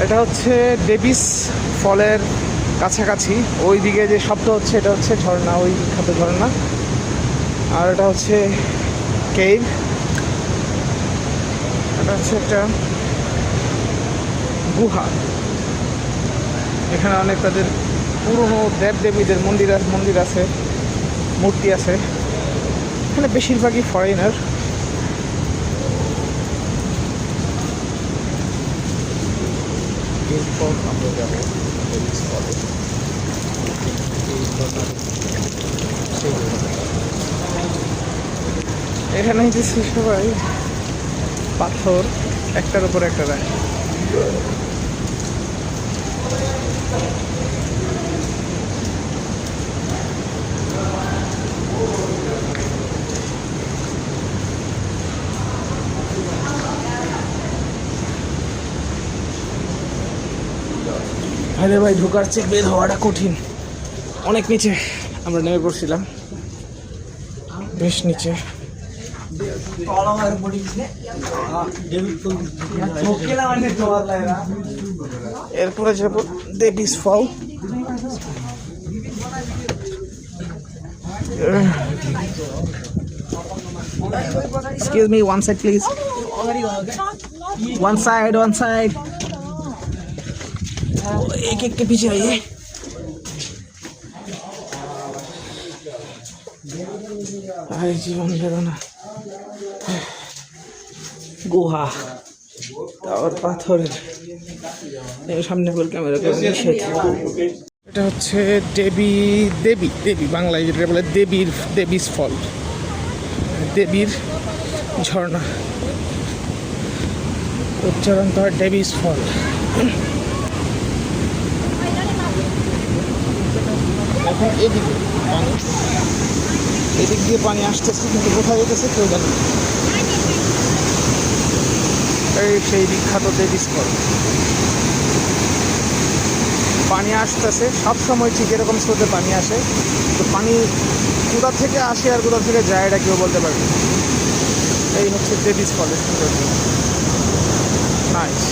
এটা হচ্ছে ডেভিস ফলের কাছাকাছি। ওইদিকে যে শব্দ হচ্ছে এটা হচ্ছে ঝর্ণা, ওই বিখ্যাত ঝর্ণা। আর এটা হচ্ছে কেভ। এটা হচ্ছে একটা গুহা। এখানে অনেক তাদের পুরনো দেবদেবীদের মন্দির আছে, মূর্তি আছে। এখানে বেশিরভাগই ফরেনার। এরপর আমরা যাবো এখানে হচ্ছে সবাই পাথর একটার উপর একটা রাখে। আরে ভাই, ঢোকার চেয়ে বের হওয়াটা কঠিন। অনেক নিচে আমরা নেমে পড়ছিলাম, বেশ নিচে। এরপরে যাবো দেবিস ফল। Excuse me, one side please. One side. एक के पीछे आइए। আরে জীবন বেরো না। গুহা, তার পাথরের সামনে বল ক্যামেরা করে নিষেধ। এটা হচ্ছে দেবী বাংলায় যেটা বলে দেবীর ফল, দেবীর ঝর্ণা। উচ্চারণ তো হয় ডেভিস ফল। এখন এদিক দিয়ে পানি আসতেছে, কিন্তু কোথায় যেতেছে কেউ জানে না। এই সেই বিখ্যাত দেবীস ফল। পানি আসতেছে সবসময় ঠিক এরকম স্রোতে পানি আসে, তো পানি কোথা থেকে আসে আর কোথা থেকে যায় এটা কেউ বলতে পারবে। এই হচ্ছে দেবীস ফলের সৌন্দর্য। নাইস।